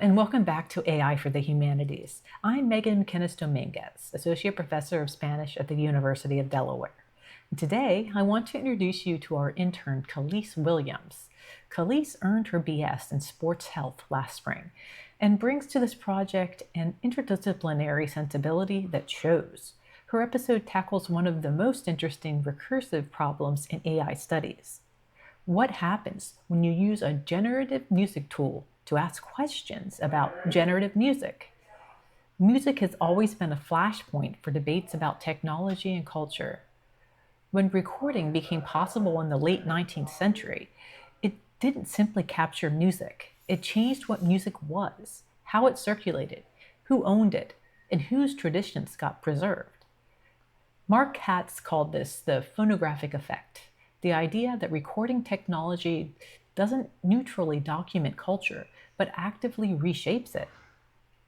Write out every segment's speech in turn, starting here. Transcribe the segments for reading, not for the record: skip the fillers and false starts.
and welcome back to AI for the Humanities. I'm Megan McInnes-Dominguez, Associate Professor of Spanish at the University of Delaware. And today, I want to introduce you to our intern, Kalise Williams. Kalise earned her BS in Sports Health last spring and brings to this project an interdisciplinary sensibility that shows. Her episode tackles one of the most interesting recursive problems in AI studies. What happens when you use a generative music tool to ask questions about generative music? Music has always been a flashpoint for debates about technology and culture. When recording became possible in the late 19th century, it didn't simply capture music. It changed what music was, how it circulated, who owned it, and whose traditions got preserved. Mark Katz called this the phonographic effect, the idea that recording technology doesn't neutrally document culture, but actively reshapes it.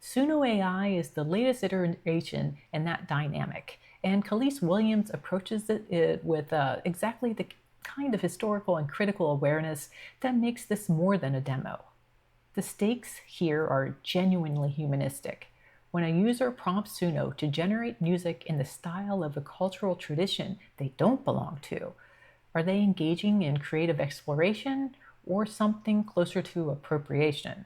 Suno AI is the latest iteration in that dynamic, and Kalise Williams approaches it with exactly the kind of historical and critical awareness that makes this more than a demo. The stakes here are genuinely humanistic. When a user prompts Suno to generate music in the style of a cultural tradition they don't belong to, are they engaging in creative exploration or something closer to appropriation?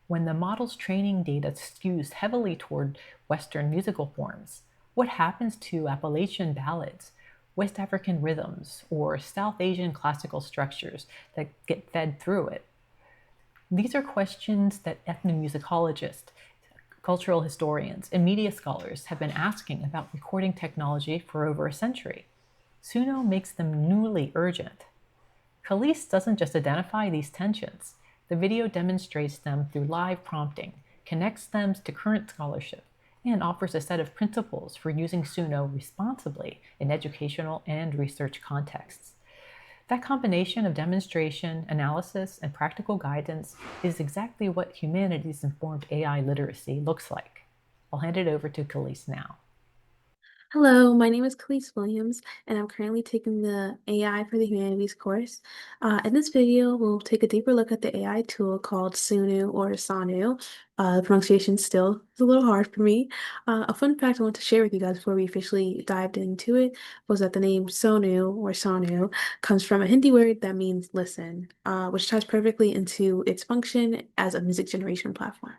When the model's training data skews heavily toward Western musical forms, what happens to Appalachian ballads, West African rhythms, or South Asian classical structures that get fed through it? These are questions that ethnomusicologists, cultural historians, and media scholars have been asking about recording technology for over a century. Suno makes them newly urgent. Kalise doesn't just identify these tensions. The video demonstrates them through live prompting, connects them to current scholarship, and offers a set of principles for using Suno responsibly in educational and research contexts. That combination of demonstration, analysis, and practical guidance is exactly what humanities-informed AI literacy looks like. I'll hand it over to Kalise now. Hello, my name is Kalise Williams, and I'm currently taking the AI for the Humanities course. In this video, we'll take a deeper look at the AI tool called Sunu or Sanu. The pronunciation still is a little hard for me. A fun fact I want to share with you guys before we officially dived into it was that the name Sonu or Sanu comes from a Hindi word that means listen, which ties perfectly into its function as a music generation platform.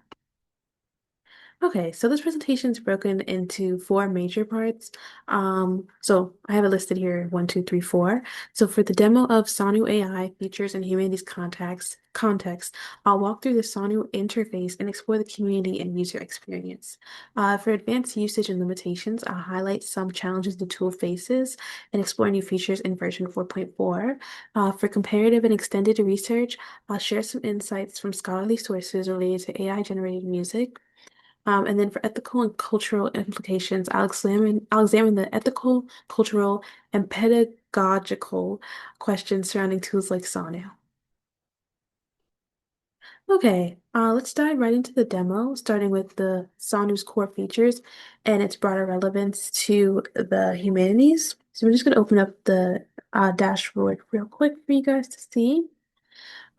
Okay, so this presentation is broken into four major parts. So I have it listed here, 1, 2, 3, 4. So for the demo of Sanu AI features and humanities context, I'll walk through the Sanu interface and explore the community and user experience. For advanced usage and limitations, I'll highlight some challenges the tool faces and explore new features in version 4.4. For comparative and extended research, I'll share some insights from scholarly sources related to AI-generated music. And then for ethical and cultural implications, I'll examine the ethical, cultural, and pedagogical questions surrounding tools like Sanu. Okay, let's dive right into the demo, starting with the Sanu's core features and its broader relevance to the humanities. So we're just going to open up the dashboard real quick for you guys to see.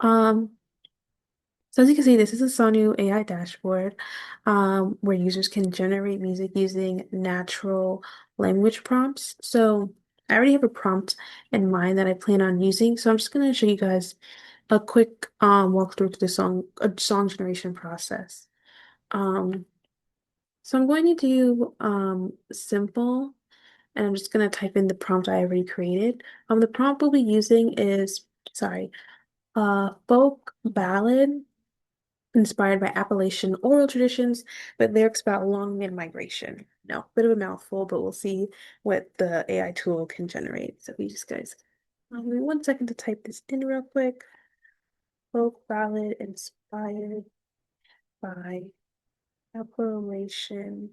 Um, So as you can see, this is a Sonu AI dashboard where users can generate music using natural language prompts. So I already have a prompt in mind that I plan on using. So I'm just going to show you guys a quick walkthrough to the song generation process. Um, so I'm going to do simple, and I'm just going to type in the prompt I already created. The prompt we'll be using is, sorry, folk ballad inspired by Appalachian oral traditions, but lyrics about long mid-migration. No, bit of a mouthful, but we'll see what the AI tool can generate. So we just guys, give me 1 second to type this in real quick. Folk ballad inspired by Appalachian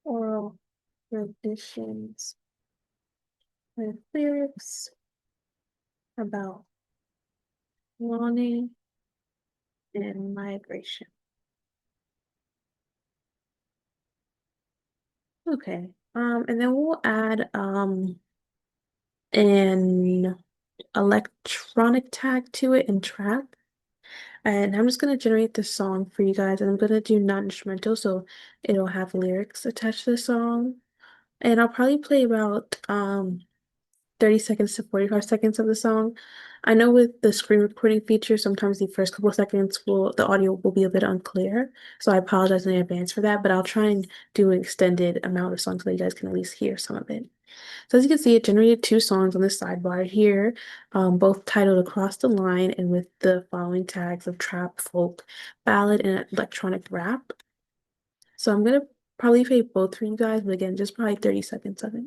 oral traditions with lyrics about longing and migration. Okay. And then we'll add an electronic tag to it and trap. And I'm just going to generate this song for you guys, and I'm going to do non-instrumental, so it'll have lyrics attached to the song. And I'll probably play about 30 seconds to 45 seconds of the song. I know with the screen recording feature, sometimes the first couple of seconds the audio will be a bit unclear. So I apologize in advance for that, but I'll try and do an extended amount of songs so that you guys can at least hear some of it. So as you can see, it generated two songs on the sidebar here, both titled Across the Line and with the following tags of trap, folk, ballad, and electronic rap. So I'm gonna probably play both for you guys, but again, just probably 30 seconds of it.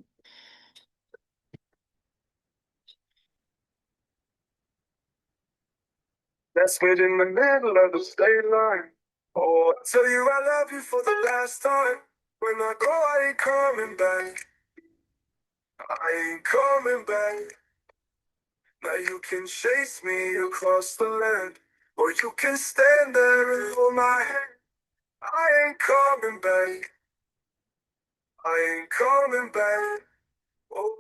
Let's meet in the middle of the state line. Oh, I tell you I love you for the last time. When I go, I ain't coming back. I ain't coming back. Now you can chase me across the land, or you can stand there and hold my hand. I ain't coming back. I ain't coming back. Oh,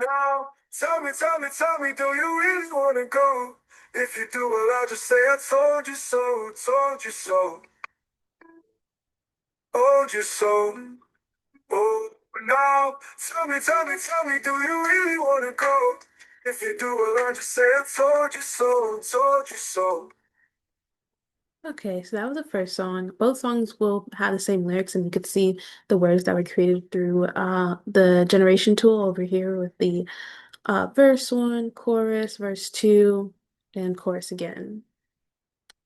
now tell me, do you really wanna go? If you do, well, I'll just say I told you so, told you so. Told you so. Oh, now tell me, do you really wanna go? If you do, well, I'll just say I told you so, told you so. Okay, so that was the first song. Both songs will have the same lyrics, and you could see the words that were created through the generation tool over here with the verse one, chorus, verse two, and chorus again.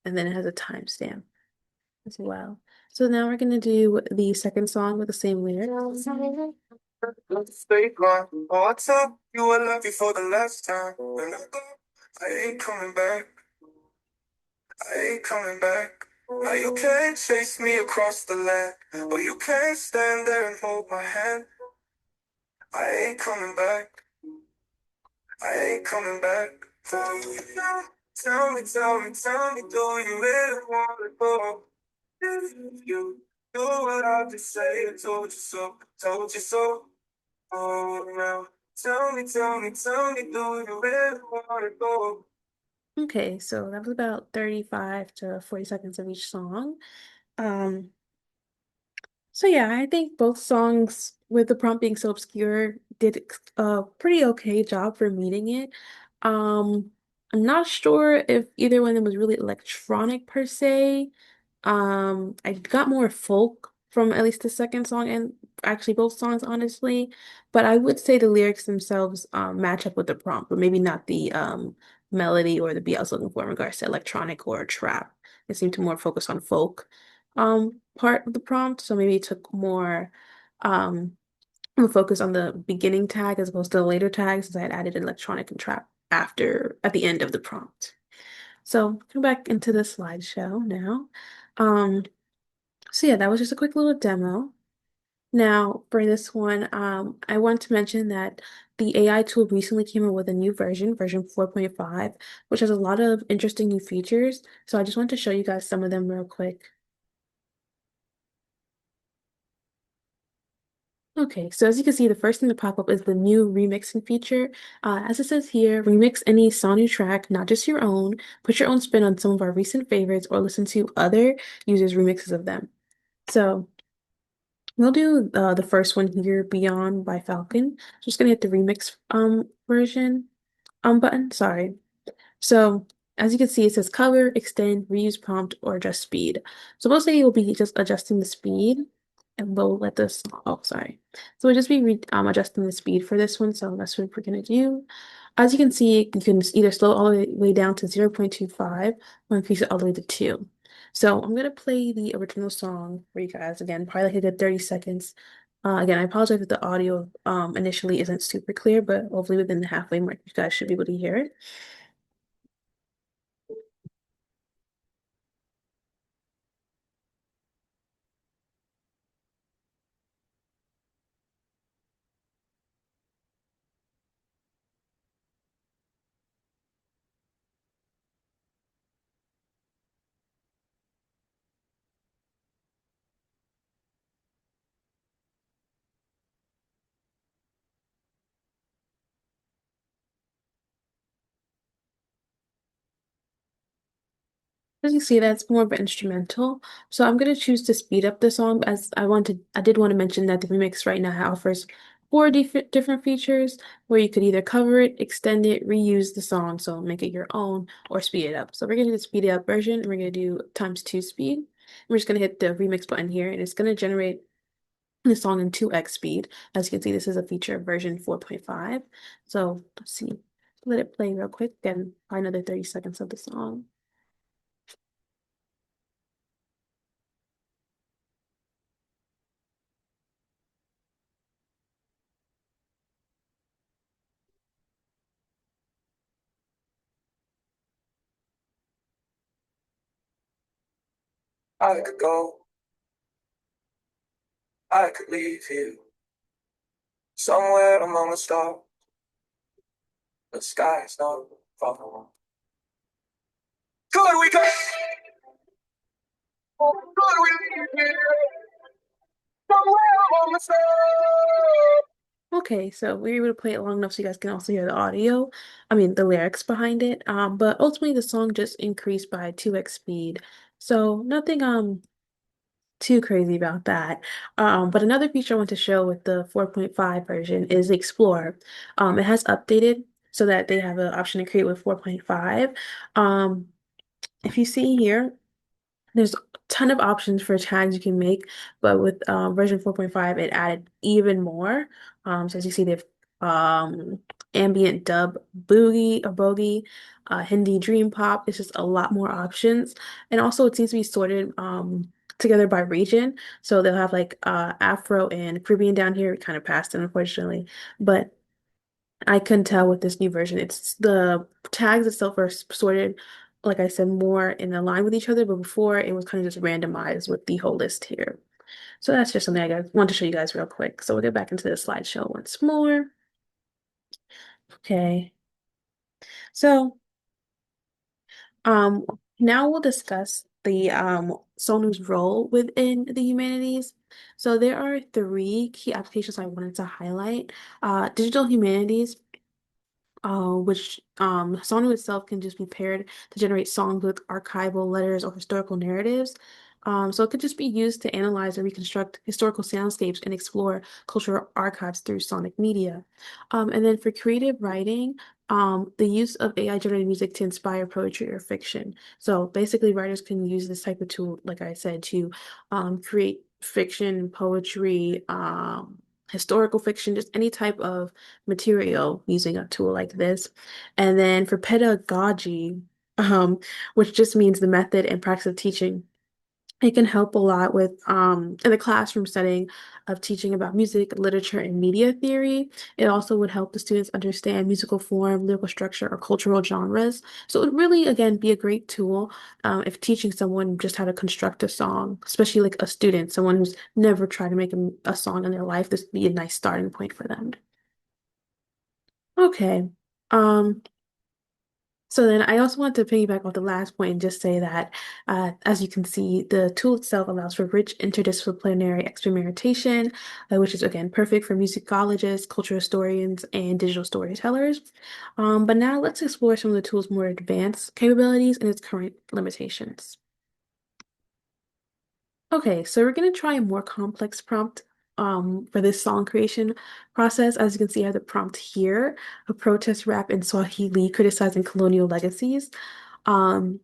And then it has a timestamp as well. So now we're gonna do the second song with the same lyrics. Let's stay gone. Oh, I tell you I love you for the last time. When I go, I ain't coming back. I ain't coming back. Now you can't chase me across the land, or you can't stand there and hold my hand. I ain't coming back. I ain't coming back. Tell me now. Tell me, do you really wanna go? If you do what I just say, I told you so, told you so. Oh, now tell me, do you really wanna go? Okay, so that was about 35 to 40 seconds of each song. Um, So yeah, I think both songs, with the prompt being so obscure, did a pretty okay job for meeting it. I'm not sure if either one of them was really electronic per se. I got more folk from at least the second song and actually both songs, honestly. But I would say the lyrics themselves match up with the prompt, but maybe not the melody or the beat I was looking for in regards to electronic or trap. It seemed to more focus on folk part of the prompt. So maybe it took um more focus on the beginning tag as opposed to the later tag since I had added electronic and trap after at the end of the prompt. So come back into the slideshow now. Um, so yeah, that was just a quick little demo. Now, for this one, I want to mention that the AI tool recently came out with a new version, version 4.5, which has a lot of interesting new features. So I just want to show you guys some of them real quick. Okay, so as you can see, the first thing to pop up is the new remixing feature. As it says here, remix any Sonu track, not just your own. Put your own spin on some of our recent favorites or listen to other users' remixes of them. So we'll do the first one here, Beyond by Falcon. Just gonna hit the remix version button. Sorry. So as you can see, it says cover, extend, reuse prompt, or adjust speed. So mostly it will be just adjusting the speed, and we'll let this. Oh, sorry. So we'll just be adjusting the speed for this one. So that's what we're gonna do. As you can see, you can either slow all the way down to 0.25 or increase it all the way to 2. So I'm gonna play the original song for you guys again, probably like a good 30 seconds. Again, I apologize if the audio initially isn't super clear, but hopefully within the halfway mark, you guys should be able to hear it. As you see, that's more of an instrumental. So I'm gonna choose to speed up the song as I did want to mention that the remix right now offers four different features where you could either cover it, extend it, reuse the song, so make it your own, or speed it up. So we're gonna do the speed it up version, and we're gonna do ×2 speed. We're just gonna hit the remix button here, and it's gonna generate the song in 2x speed. As you can see, this is a feature of version 4.5. So let's see. Let it play real quick, then probably another 30 seconds of the song. I could go, I could leave you somewhere among the stars. The sky is not far. Could we go? Could we leave here somewhere among the stars? Okay, so we were able to play it long enough so you guys can also hear the audio. I mean, the lyrics behind it. But ultimately the song just increased by 2x speed. So nothing too crazy about that. But another feature I want to show with the 4.5 version is Explore. It has updated so that they have an option to create with 4.5. Um, if you see here, there's a ton of options for tags you can make, but with version 4.5, it added even more. So as you see, they've ambient dub boogie or boogie, Hindi dream pop. It's just a lot more options. And also it seems to be sorted together by region. So they'll have like Afro and Caribbean down here. It kind of passed it, unfortunately. But I couldn't tell with this new version. It's the tags itself are sorted, like I said, more in line with each other, but before it was kind of just randomized with the whole list here. So that's just something want to show you guys real quick. So we'll get back into the slideshow once more. Okay. So um now we'll discuss the Sonu's role within the humanities. So there are three key applications I wanted to highlight. Digital humanities, which Sonu itself can just be paired to generate songs with archival letters or historical narratives. So it could just be used to analyze and reconstruct historical soundscapes and explore cultural archives through sonic media. And then for creative writing, the use of AI-generated music to inspire poetry or fiction. So basically, writers can use this type of tool, like I said, to create fiction, poetry, historical fiction, just any type of material using a tool like this. And then for pedagogy, which just means the method and practice of teaching, it can help a lot with in the classroom setting of teaching about music, literature, and media theory. It also would help the students understand musical form, lyrical structure, or cultural genres. So it would really, again, be a great tool if teaching someone just how to construct a song, especially like a student, someone who's never tried to make a song in their life. This would be a nice starting point for them. Okay. Um, so then I also want to piggyback off the last point and just say that, as you can see, the tool itself allows for rich interdisciplinary experimentation, which is again perfect for musicologists, cultural historians, and digital storytellers. But now let's explore some of the tool's more advanced capabilities and its current limitations. Okay, so we're gonna try a more complex prompt for this song creation process. As you can see, I have the prompt here, a protest rap in Swahili criticizing colonial legacies. Um,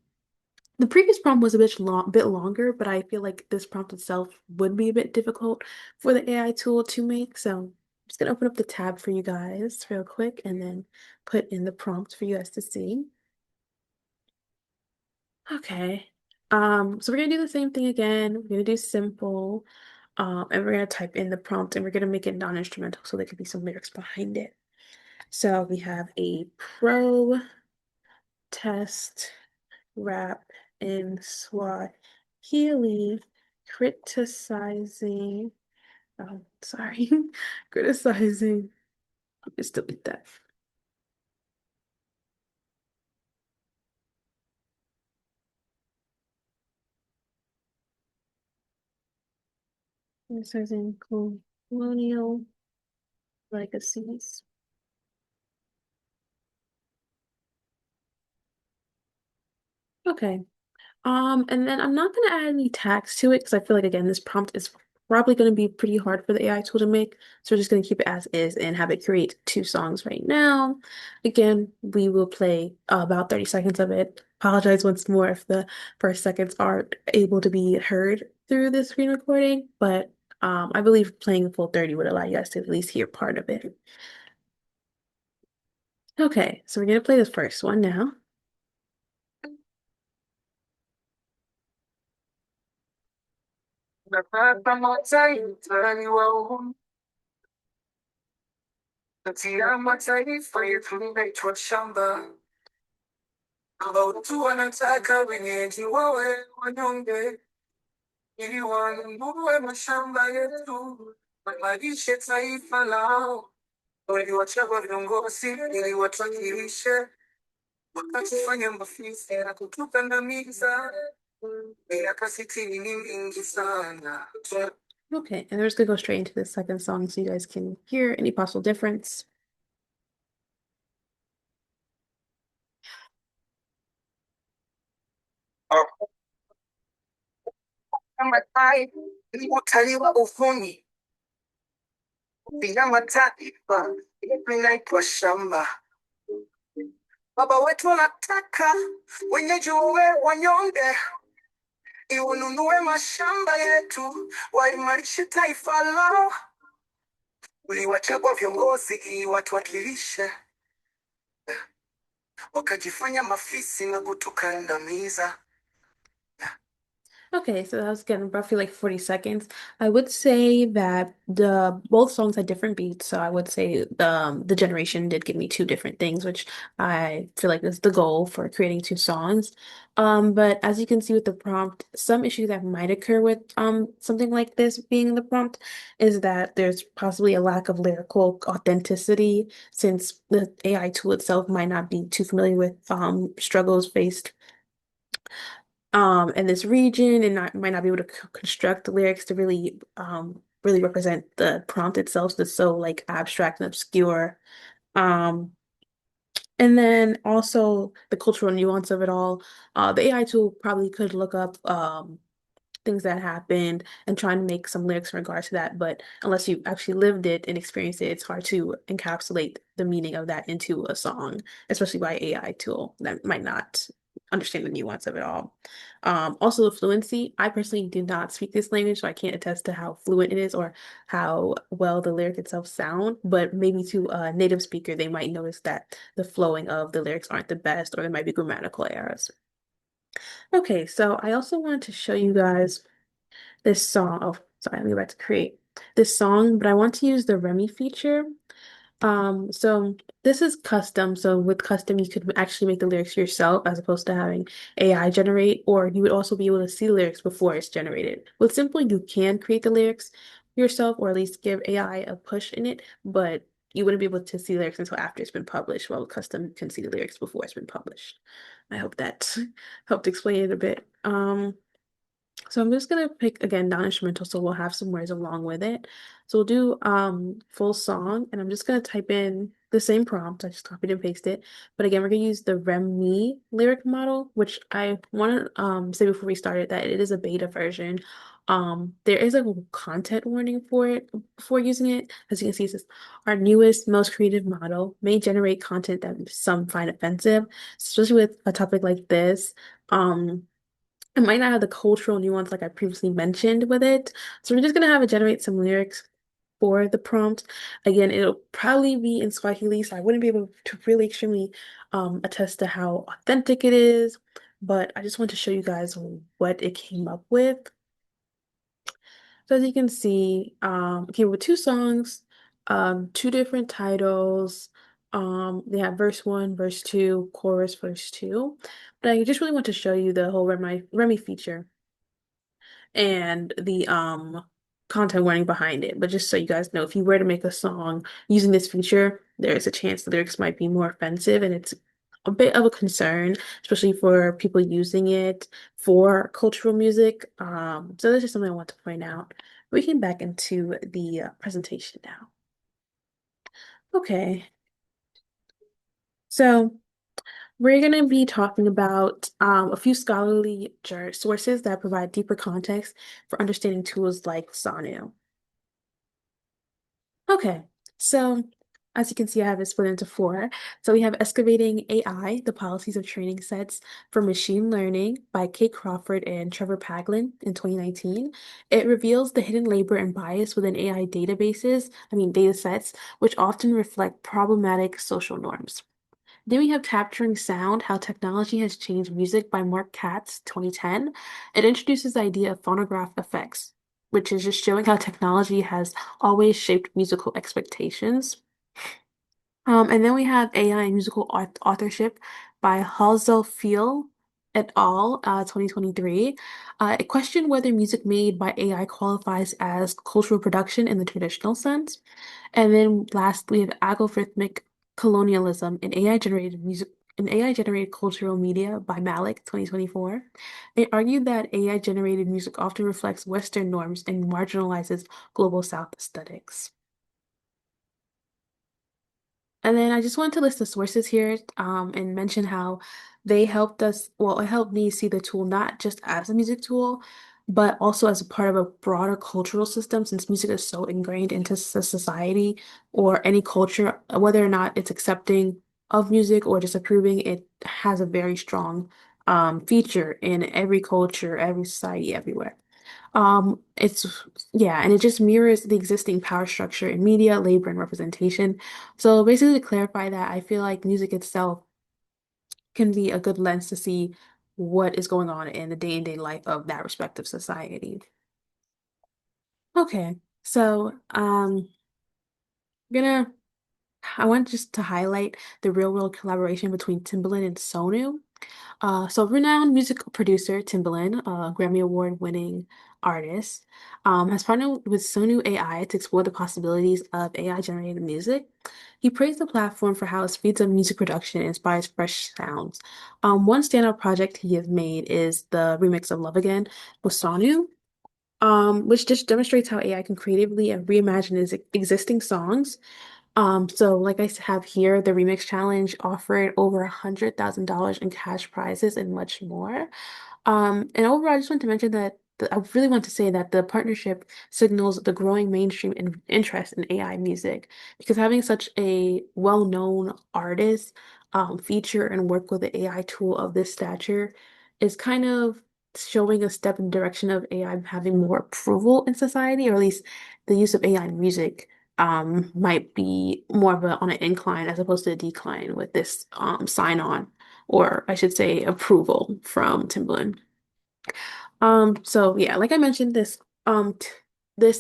the previous prompt was a bit longer, but I feel like this prompt itself would be a bit difficult for the AI tool to make. So I'm just gonna open up the tab for you guys real quick and then put in the prompt for you guys to see. Okay. So we're gonna do the same thing again. We're gonna do simple, and we're gonna type in the prompt and we're gonna make it non-instrumental so there could be some lyrics behind it. So we have a pro test rap in Swahili criticizing, sorry, criticizing, just delete that. Criticizing colonial legacies. Okay. And then I'm not going to add any tags to it because I feel like, again, this prompt is probably going to be pretty hard for the AI tool to make. So we're just going to keep it as is and have it create two songs right now. Again, we will play about 30 seconds of it. Apologize once more if the first seconds aren't able to be heard through the screen recording, but I believe playing the full 30 would allow you guys to at least hear part of it. Okay, so we're going to play this first one now. Napata mataifa kati ya mataifa yetu inaitwa shamba, ambao tu wanataka wenyeji wawe wanyonge, ili wanunue mashamba yetu, waimarishe taifa lao. Waliwachagua viongozi ili watuwakilishe, wakatufanya mafisi na kutukandamiza. Miaka 60 ni mingi sana. Okay, and we're just gonna go straight into the second song so you guys can hear any possible difference. Ni utalii wa uvumi bila mataifa yetu inaitwa shamba. Baba wetu anataka wenyeji wawe wanyonge, iwanunue mashamba yetu, waimarishe taifa lao. Uliwachagua viongozi ili watuwakilishe, wakajifanya mafisi na kutukandamiza. Okay, so that was again roughly like 40 seconds. I would say that the both songs had different beats, so I would say the generation did give me two different things, which I feel like is the goal for creating two songs. But as you can see with the prompt, some issues that might occur with something like this being in the prompt is that there's possibly a lack of lyrical authenticity since the AI tool itself might not be too familiar with struggles faced in this region and might not be able to construct the lyrics to really represent the prompt itself that's so like abstract and obscure. Um and then also the cultural nuance of it all. The AI tool probably could look up things that happened and trying to make some lyrics in regards to that. But unless you actually lived it and experienced it, it's hard to encapsulate the meaning of that into a song, especially by AI tool that might not understand the nuance of it all. Also, the fluency. I personally do not speak this language, so I can't attest to how fluent it is or how well the lyric itself sound. But maybe to a native speaker, they might notice that the flowing of the lyrics aren't the best, or there might be grammatical errors. Okay, so I also wanted to show you guys this song. Oh, sorry, let me go back to create this song, but I want to use the Remy feature. So this is custom. So with custom, you could actually make the lyrics yourself as opposed to having AI generate, or you would also be able to see lyrics before it's generated. With simple, you can create the lyrics yourself, or at least give AI a push in it, but you wouldn't be able to see lyrics until after it's been published, while with custom, you can see the lyrics before it's been published. I hope that helped explain it a bit. So I'm just gonna pick again non-instrumental, so we'll have some words along with it. So we'll do full song, and I'm just gonna type in the same prompt. I just copied and pasted. But again, we're gonna use the Remy lyric model, which I want to say before we started that it is a beta version. There is a content warning for it before using it. As you can see, it says our newest, most creative model may generate content that some find offensive, especially with a topic like this. It might not have the cultural nuance like I previously mentioned with it. So we're just gonna have it generate some lyrics for the prompt. Again, it'll probably be in Swahili, so I wouldn't be able to really extremely attest to how authentic it is, but I just want to show you guys what it came up with. So as you can see, came with two songs, two different titles. They have verse one, verse two, chorus, verse two. But I just really want to show you the whole Remy feature and the content warning behind it. But just so you guys know, if you were to make a song using this feature, there's a chance the lyrics might be more offensive, and it's a bit of a concern, especially for people using it for cultural music. So that's just something I want to point out. We can back into the presentation now. Okay, so We're going to be talking about a few scholarly sources that provide deeper context for understanding tools like Sanu. Okay, so as you can see, I have it split into four. So we have Excavating AI, The Policies of Training Sets for Machine Learning by Kate Crawford and Trevor Paglen in 2019. It reveals the hidden labor and bias within AI data sets, which often reflect problematic social norms. Then we have Capturing Sound, How Technology Has Changed Music by Mark Katz, 2010. It introduces the idea of phonograph effects, which is just showing how technology has always shaped musical expectations. And then we have AI and Musical Authorship by Halsell Fiel et al., 2023. It questioned whether music made by AI qualifies as cultural production in the traditional sense. And then last, we have algorithmic colonialism in AI-generated cultural media by Malik, 2024. It argued that AI-generated music often reflects Western norms and marginalizes Global South aesthetics. And then I just wanted to list the sources here, and mention how they helped us, well, it helped me see the tool not just as a music tool, but also as a part of a broader cultural system, since music is so ingrained into society or any culture, whether or not it's accepting of music or disapproving, it has a very strong feature in every culture, every society, everywhere. It's yeah, and it just mirrors the existing power structure in media, labor, and representation. So basically, to clarify that, I feel like music itself can be a good lens to see what is going on in the day-to-day life of that respective society. Okay, so gonna I want just to highlight the real-world collaboration between Timbaland and Sonu. So renowned music producer Timbaland, a Grammy Award-winning artist, has partnered with Suno AI to explore the possibilities of AI-generated music. He praised the platform for how it speeds up music production and inspires fresh sounds. One standout project he has made is the remix of Love Again with Sonu, which just demonstrates how AI can creatively and reimagine existing songs. So like have here, the Remix Challenge offered over $100,000 in cash prizes and much more. And overall, I just want to mention that I really want to say that the partnership signals the growing mainstream interest in AI music because having such a well-known artist feature and work with an AI tool of this stature is kind of showing a step in the direction of AI having more approval in society, or at least the use of AI in music might be more of on an incline as opposed to a decline with this sign on, or I should say approval from Timbaland. So yeah, like I mentioned, this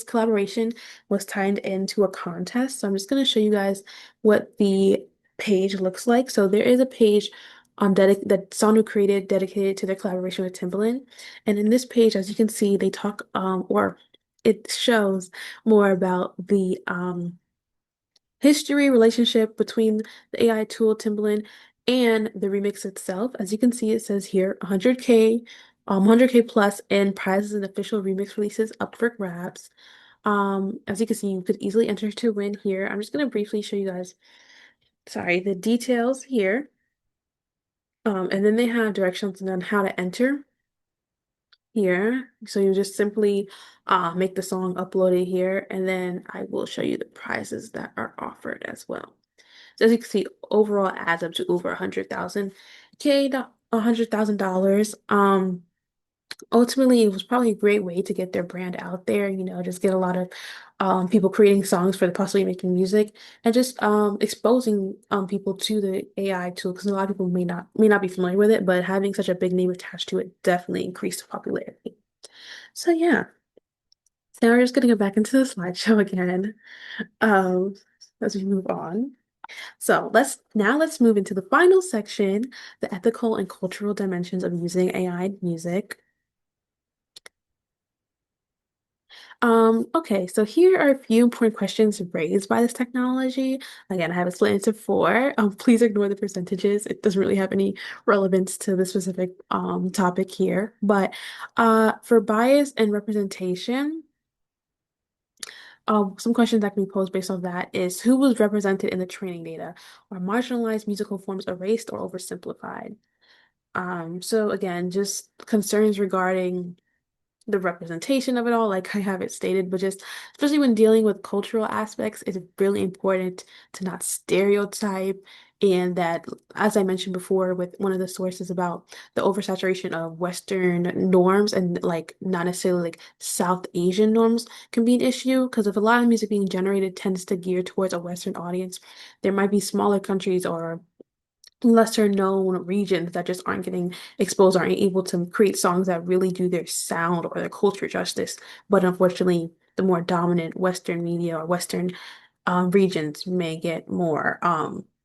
collaboration was tied into a contest. So I'm just gonna show you guys what the page looks like. So there is a page that Sonu created dedicated to their collaboration with Timbaland. And in this page, as you can see, they talk or it shows more about the history relationship between the AI tool Timbaland and the remix itself. As you can see, it says here 100K plus and prizes and official remix releases up for grabs. As you can see, you could easily enter to win here. I'm just going to briefly show you guys, sorry, the details here. And then they have directions on how to enter here. So you just simply make the song, upload it here, and then I will show you the prizes that are offered as well. So as you can see, overall adds up to over 100,000. Ultimately, it was probably a great way to get their brand out there, just get a lot of people creating songs for the possibly making music and just exposing people to the AI tool because a lot of people may not be familiar with it, but having such a big name attached to it definitely increased the popularity. So yeah, so now we're just gonna go back into the slideshow again um, as we move on. So let's move into the final section, the ethical and cultural dimensions of using AI music. Okay, so here are a few important questions raised by this technology. Again, I have it split into four. Please ignore the percentages. It doesn't really have any relevance to the specific topic here. But for bias and representation, Some questions that can be posed based on that is who was represented in the training data? Are marginalized musical forms erased or oversimplified? So again, just concerns regarding the representation of it all, like I have it stated, but just especially when dealing with cultural aspects, it's really important to not stereotype. And that, as I mentioned before, with one of the sources about the oversaturation of Western norms and like not necessarily like South Asian norms can be an issue. Because if a lot of music being generated tends to gear towards a Western audience, there might be smaller countries or lesser known regions that just aren't getting exposed, aren't able to create songs that really do their sound or their culture justice. But unfortunately, the more dominant Western media or Western regions may get more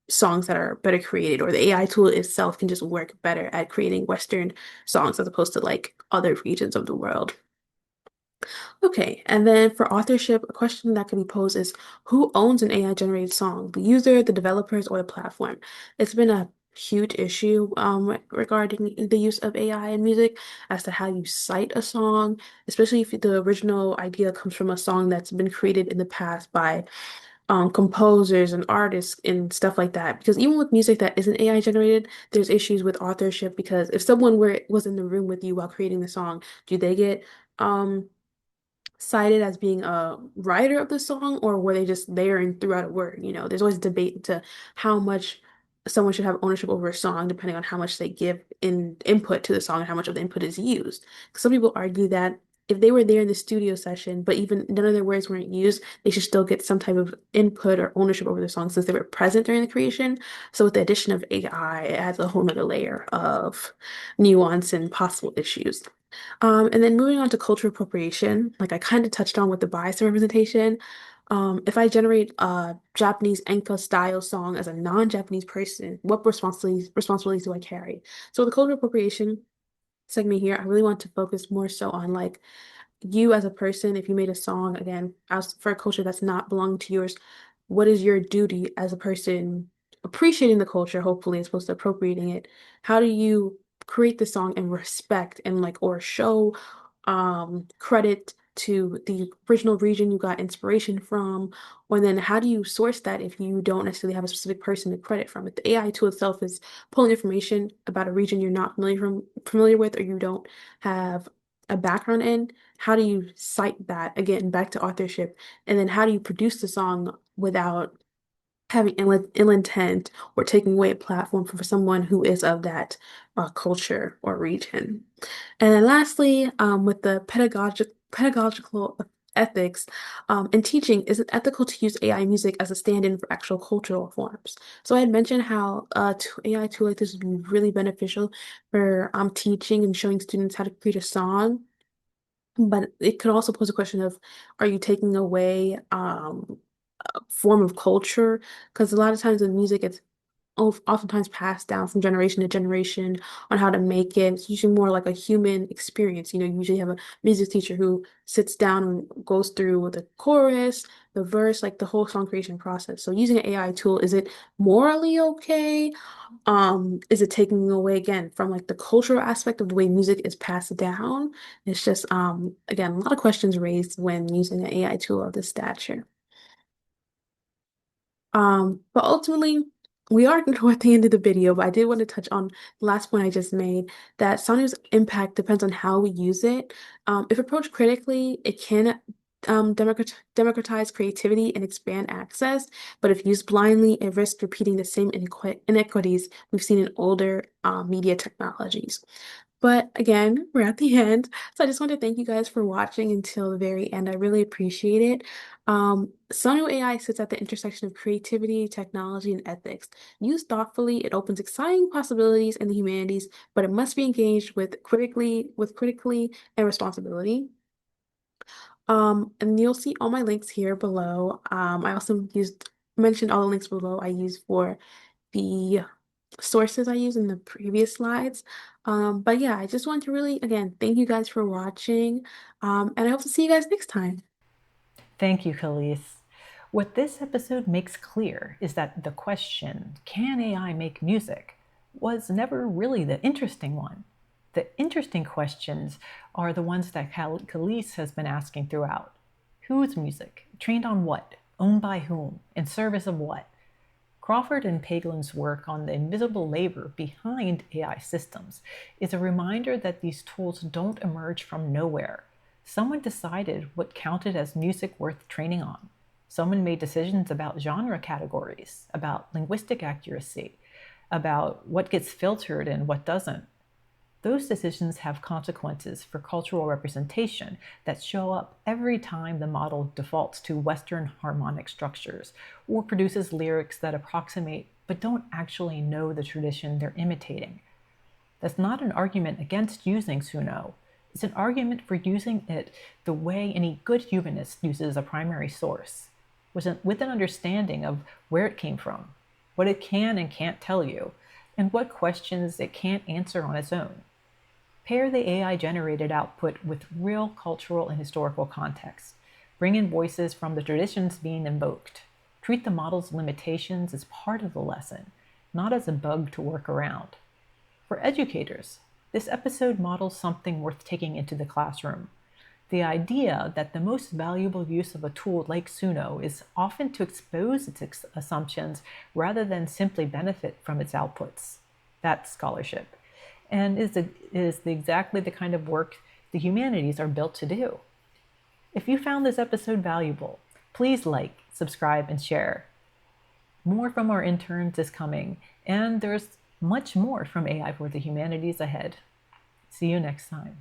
songs that are better created, or the AI tool itself can just work better at creating Western songs as opposed to like other regions of the world. Okay, and then for authorship, a question that can be posed is who owns an AI generated song? The user, the developers, or the platform? It's been a huge issue regarding the use of AI in music as to how you cite a song, especially if the original idea comes from a song that's been created in the past by composers and artists and stuff like that. Because even with music that isn't AI generated, there's issues with authorship because if someone was in the room with you while creating the song, do they get um cited as being a writer of the song, or were they just there and threw out a word? There's always debate to how much someone should have ownership over a song, depending on how much they give in input to the song and how much of the input is used. Some people argue that if they were there in the studio session, but even none of their words weren't used, they should still get some type of input or ownership over the song since they were present during the creation. So with the addition of AI, it adds a whole nother layer of nuance and possible issues. And then moving on to cultural appropriation, like I kind of touched on with the bias representation. If I generate a Japanese enka-style song as a non-Japanese person, what responsibilities do I carry? So the cultural appropriation segment here, I really want to focus more so on like you as a person, if you made a song, again, as for a culture that's not belonging to yours, what is your duty as a person appreciating the culture, hopefully, as opposed to appropriating it? How do you create the song and respect and like or show credit to the original region you got inspiration from? Or then how do you source that if you don't necessarily have a specific person to credit from? If the AI tool itself is pulling information about a region you're not familiar with, or you don't have a background in, how do you cite that? Again, back to authorship. And then how do you produce the song without having ill intent or taking away a platform for someone who is of that culture or region? And then lastly, with the pedagogical ethics in teaching, is it ethical to use AI music as a stand-in for actual cultural forms? So I had mentioned how AI tool like this would be really beneficial for teaching and showing students how to create a song. But it could also pose a question of, are you taking away a form of culture? Because a lot of times in music, it's oftentimes passed down from generation to generation on how to make it. It's usually more like a human experience. You usually have a music teacher who sits down and goes through the chorus, the verse, like the whole song creation process. So using an AI tool, is it morally okay? Is it taking away again from like the cultural aspect of the way music is passed down? It's just again, a lot of questions raised when using an AI tool of this stature. But ultimately, we are toward the end of the video, but I did want to touch on the last point I just made, that Sonu's impact depends on how we use it. If approached critically, it can democratize creativity and expand access, but if used blindly, it risks repeating the same inequities we've seen in older media technologies. But again, we're at the end. So I just want to thank you guys for watching until the very end. I really appreciate it. Suno AI sits at the intersection of creativity, technology, and ethics. Used thoughtfully, it opens exciting possibilities in the humanities, but it must be engaged critically and responsibility. And you'll see all my links here below. I also mentioned all the links below I used for the sources I used in the previous slides. But yeah, I just want to really, again, thank you guys for watching. And I hope to see you guys next time. Thank you, Kalise. What this episode makes clear is that the question, can AI make music, was never really the interesting one. The interesting questions are the ones that Kalise has been asking throughout. Whose music? Trained on what? Owned by whom? In service of what? Crawford and Paglen's work on the invisible labor behind AI systems is a reminder that these tools don't emerge from nowhere. Someone decided what counted as music worth training on. Someone made decisions about genre categories, about linguistic accuracy, about what gets filtered and what doesn't. Those decisions have consequences for cultural representation that show up every time the model defaults to Western harmonic structures or produces lyrics that approximate but don't actually know the tradition they're imitating. That's not an argument against using Suno. It's an argument for using it the way any good humanist uses a primary source, with an understanding of where it came from, what it can and can't tell you, and what questions it can't answer on its own. Pair the AI-generated output with real cultural and historical context. Bring in voices from the traditions being invoked. Treat the model's limitations as part of the lesson, not as a bug to work around. For educators, this episode models something worth taking into the classroom. The idea that the most valuable use of a tool like Suno is often to expose its assumptions rather than simply benefit from its outputs. That's scholarship, and is exactly the kind of work the humanities are built to do. If you found this episode valuable, please like, subscribe, and share. More from our interns is coming, and there's much more from AI for the humanities ahead. See you next time.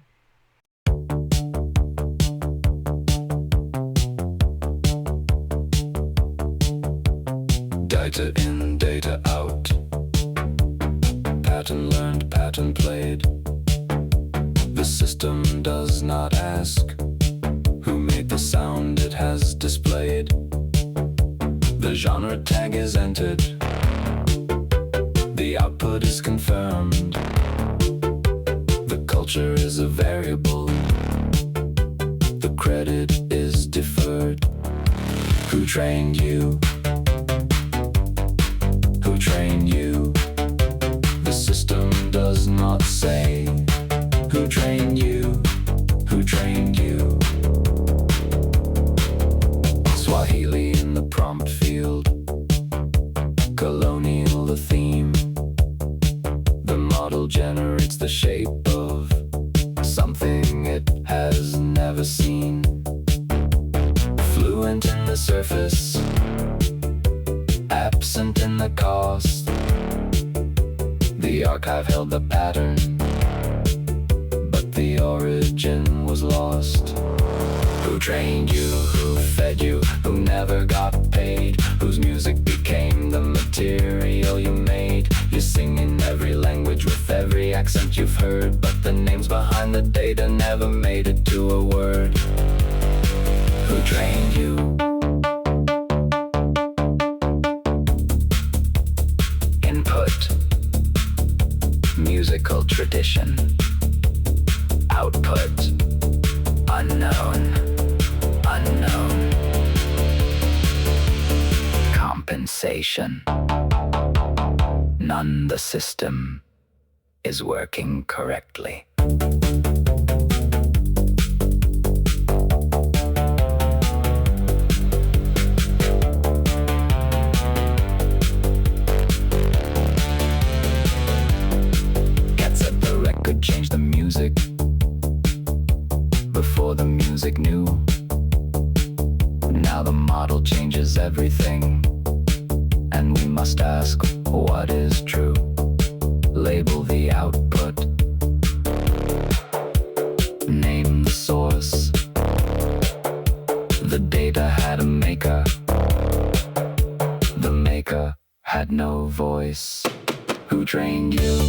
Data in, data out. Pattern learned, pattern played. The system does not ask who made the sound it has displayed. The genre tag is entered. The output is confirmed. The culture is a variable. The credit is deferred. Who trained you? Who trained you? The system does not say. Who trained you? Who trained you? Swahili in the prompt field. Colonial the theme. The model generates the shape of something it has never seen. Fluent in the surface, absent in the cost. The archive held the pattern, but the origin was lost. Who trained you? Who fed you? Who never got paid? Whose music became the material you made? You sing in every language with every accent you've heard, but the names behind the data never made it to a word. Who trained you? Input, musical tradition. Output, unknown, unknown. Compensation, none. The system is working correctly. Katz at the record changed the music before the music knew. Now the model changes everything, and we must ask, what is true? Label the output, name the source. The data had a maker. The maker had no voice. Who trained you?